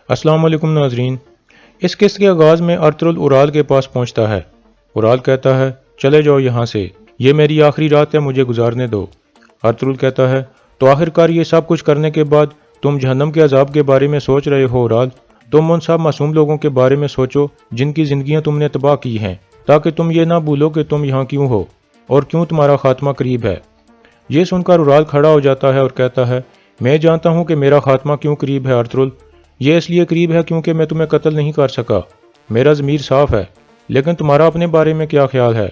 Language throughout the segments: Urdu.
السلام علیکم ناظرین۔ اس قسط کے آغاز میں ارطغرل اورال کے پاس پہنچتا ہے۔ اورال کہتا ہے چلے جاؤ یہاں سے، یہ میری آخری رات ہے، مجھے گزارنے دو۔ ارطغرل کہتا ہے تو آخر کار یہ سب کچھ کرنے کے بعد تم جہنم کے عذاب کے بارے میں سوچ رہے ہو اورال؟ تم ان سب معصوم لوگوں کے بارے میں سوچو جن کی زندگیاں تم نے تباہ کی ہیں، تاکہ تم یہ نہ بھولو کہ تم یہاں کیوں ہو اور کیوں تمہارا خاتمہ قریب ہے۔ یہ سن کر اورال کھڑا ہو جاتا ہے اور کہتا ہے میں جانتا ہوں کہ میرا خاتمہ کیوں قریب ہے ارطغرل، یہ اس لیے قریب ہے کیونکہ میں تمہیں قتل نہیں کر سکا، میرا ضمیر صاف ہے، لیکن تمہارا اپنے بارے میں کیا خیال ہے؟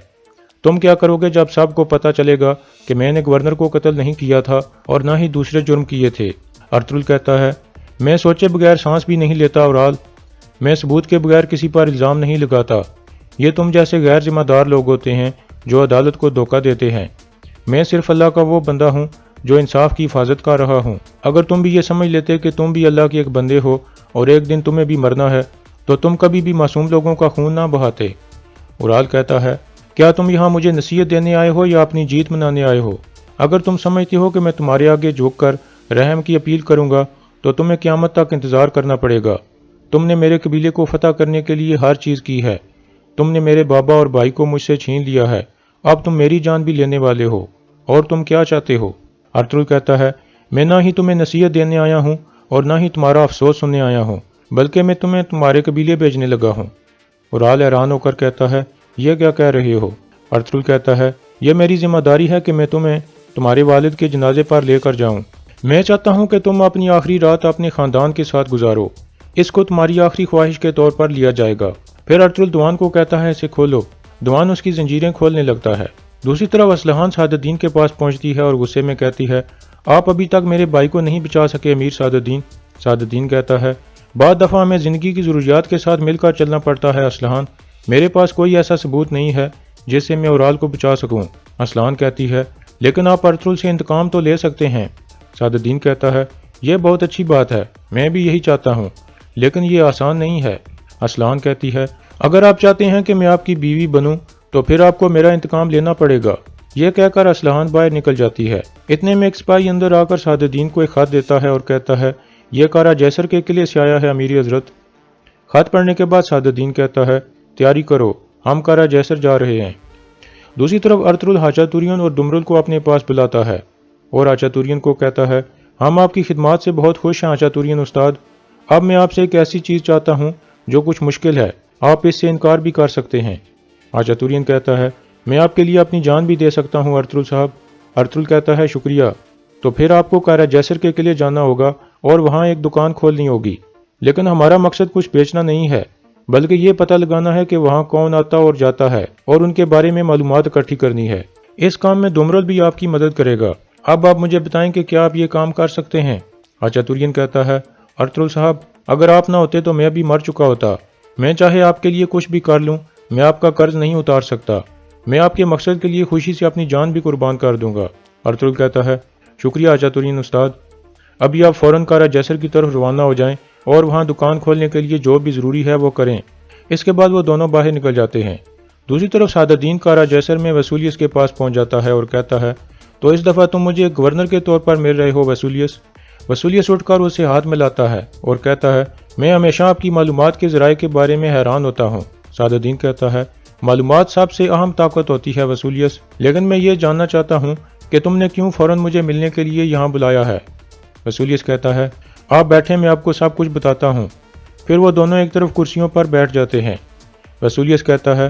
تم کیا کرو گے جب سب کو پتہ چلے گا کہ میں نے گورنر کو قتل نہیں کیا تھا اور نہ ہی دوسرے جرم کیے تھے؟ ارطغرل کہتا ہے میں سوچے بغیر سانس بھی نہیں لیتا اورال، میں ثبوت کے بغیر کسی پر الزام نہیں لگاتا، یہ تم جیسے غیر ذمہ دار لوگ ہوتے ہیں جو عدالت کو دھوکہ دیتے ہیں، میں صرف اللہ کا وہ بندہ ہوں جو انصاف کی حفاظت کر رہا ہوں۔ اگر تم بھی یہ سمجھ لیتے کہ تم بھی اللہ کے ایک بندے ہو اور ایک دن تمہیں بھی مرنا ہے تو تم کبھی بھی معصوم لوگوں کا خون نہ بہاتے۔ اورال کہتا ہے کیا تم یہاں مجھے نصیحت دینے آئے ہو یا اپنی جیت منانے آئے ہو؟ اگر تم سمجھتے ہو کہ میں تمہارے آگے جھک کر رحم کی اپیل کروں گا تو تمہیں قیامت تک انتظار کرنا پڑے گا۔ تم نے میرے قبیلے کو فتح کرنے کے لیے ہر چیز کی ہے، تم نے میرے بابا اور بھائی کو مجھ سے چھین لیا ہے، اب تم میری جان بھی لینے والے ہو، اور تم کیا چاہتے ہو؟ ارطغرل کہتا ہے میں نہ ہی تمہیں نصیحت دینے آیا ہوں اور نہ ہی تمہارا افسوس سننے آیا ہوں، بلکہ میں تمہیں تمہارے قبیلے بھیجنے لگا ہوں۔ اورال حیران ہو کر کہتا ہے یہ کیا کہہ رہے ہو؟ ارطغرل کہتا ہے یہ میری ذمہ داری ہے کہ میں تمہیں تمہارے والد کے جنازے پر لے کر جاؤں، میں چاہتا ہوں کہ تم اپنی آخری رات اپنے خاندان کے ساتھ گزارو، اس کو تمہاری آخری خواہش کے طور پر لیا جائے گا۔ پھر ارطغرل دوان کو کہتا ہے اسے کھولو، دوان اس کی زنجیریں کھولنے لگتا ہے۔ دوسری طرف اسلحان سعد الدین کے پاس پہنچتی ہے اور غصے میں کہتی ہے آپ ابھی تک میرے بھائی کو نہیں بچا سکے امیر سعد الدین۔ سعد الدین کہتا ہے بعض دفعہ ہمیں زندگی کی ضروریات کے ساتھ مل کر چلنا پڑتا ہے اسلحان، میرے پاس کوئی ایسا ثبوت نہیں ہے جس سے میں اورال کو بچا سکوں۔ اسلحان کہتی ہے لیکن آپ ارطغرل سے انتقام تو لے سکتے ہیں۔ سعد الدین کہتا ہے یہ بہت اچھی بات ہے، میں بھی یہی چاہتا ہوں، لیکن یہ آسان نہیں ہے۔ اسلحان کہتی ہے اگر آپ چاہتے ہیں کہ میں آپ کی بیوی بنوں تو پھر آپ کو میرا انتقام لینا پڑے گا۔ یہ کہہ کر اسلحان باہر نکل جاتی ہے۔ اتنے میں ایک سپاہی اندر آ کر سعد الدین کو ایک خط دیتا ہے اور کہتا ہے یہ کارا جیسر کے قلعے سے آیا ہے امیر حضرت۔ خط پڑھنے کے بعد سعد الدین کہتا ہے تیاری کرو، ہم کارا جیسر جا رہے ہیں۔ دوسری طرف ارطغرل حاجہ توریان اور ڈمرل کو اپنے پاس بلاتا ہے اور حاجہ توریان کو کہتا ہے ہم آپ کی خدمات سے بہت خوش ہیں حاجہ توریان استاد، اب میں آپ سے ایک ایسی چیز چاہتا ہوں جو کچھ مشکل ہے، آپ اس سے انکار بھی کر سکتے ہیں۔ حاجہ توریان کہتا ہے میں آپ کے لیے اپنی جان بھی دے سکتا ہوں ارطغرل صاحب۔ ارطغرل کہتا ہے شکریہ، تو پھر آپ کو کارا جیسر کے قلعے جانا ہوگا اور وہاں ایک دکان کھولنی ہوگی، لیکن ہمارا مقصد کچھ بیچنا نہیں ہے بلکہ یہ پتہ لگانا ہے کہ وہاں کون آتا اور جاتا ہے اور ان کے بارے میں معلومات اکٹھی کرنی ہے۔ اس کام میں ڈمرل بھی آپ کی مدد کرے گا، اب آپ مجھے بتائیں کہ کیا آپ یہ کام کر سکتے ہیں؟ حاجہ توریان کہتا ہے ارطغرل صاحب اگر آپ نہ ہوتے تو میں بھی مر چکا ہوتا، میں چاہے آپ کے لیے کچھ بھی کر لوں، میں آپ کا قرض نہیں اتار سکتا، میں آپ کے مقصد کے لیے خوشی سے اپنی جان بھی قربان کر دوں گا۔ ارطغرل کہتا ہے شکریہ حاجہ توریان استاد، ابھی آپ فوراً کارا جیسر کی طرف روانہ ہو جائیں اور وہاں دکان کھولنے کے لیے جو بھی ضروری ہے وہ کریں۔ اس کے بعد وہ دونوں باہر نکل جاتے ہیں۔ دوسری طرف سعد الدین کارا جیسر میں وسولیس کے پاس پہنچ جاتا ہے اور کہتا ہے تو اس دفعہ تم مجھے گورنر کے طور پر مل رہے ہو وسولیس۔ وسولیس اٹھ کر اسے ہاتھ ملاتا ہے اور کہتا ہے میں ہمیشہ آپ کی معلومات کے ذرائع کے بارے میں حیران ہوتا ہوں۔ سعد الدین کہتا ہے معلومات سب سے اہم طاقت ہوتی ہے وسولیس، لیکن میں یہ جاننا چاہتا ہوں کہ تم نے کیوں فوراً مجھے ملنے کے لیے یہاں بلایا ہے؟ وسولیس کہتا ہے آپ بیٹھیں میں آپ کو سب کچھ بتاتا ہوں۔ پھر وہ دونوں ایک طرف کرسیوں پر بیٹھ جاتے ہیں۔ وسولیس کہتا ہے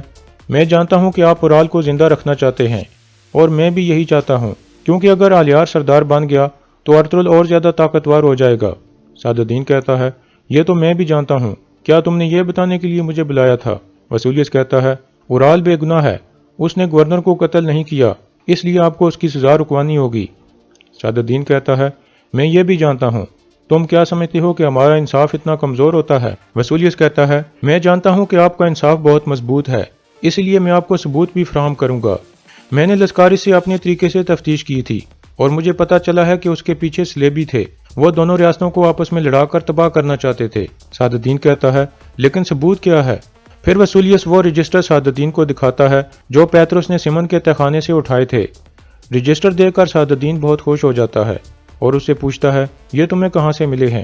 میں جانتا ہوں کہ آپ اورال کو زندہ رکھنا چاہتے ہیں اور میں بھی یہی چاہتا ہوں، کیونکہ اگر الیار سردار بن گیا تو ارطغرل اور زیادہ طاقتور ہو جائے گا۔ سعد الدین کہتا ہے یہ تو میں بھی جانتا ہوں، کیا تم نے یہ بتانے کے لیے مجھے بلایا تھا؟ وسولیس کہتا ہے اورال بے گناہ ہے، اس نے گورنر کو قتل نہیں کیا، اس لیے آپ کو اس کی سزا رکوانی ہوگی۔ سعد الدین کہتا ہے میں یہ بھی جانتا ہوں، تم کیا سمجھتے ہو کہ ہمارا انصاف اتنا کمزور ہوتا ہے؟ وسولیس کہتا ہے میں جانتا ہوں کہ آپ کا انصاف بہت مضبوط ہے، اس لیے میں آپ کو ثبوت بھی فراہم کروں گا۔ میں نے لسکاری سے اپنے طریقے سے تفتیش کی تھی اور مجھے پتہ چلا ہے کہ اس کے پیچھے سلیبی تھے، وہ دونوں ریاستوں کو آپس میں لڑا کر تباہ کرنا چاہتے تھے۔ سعد الدین کہتا ہے لیکن ثبوت کیا ہے؟ پھر وسولیس وہ رجسٹر سعد الدین کو دکھاتا ہے جو پیتروس نے سمن کے تہخانے سے اٹھائے تھے۔ رجسٹر دیکھ کر سعد الدین بہت خوش ہو جاتا ہے اور اس سے پوچھتا ہے یہ تمہیں کہاں سے ملے ہیں؟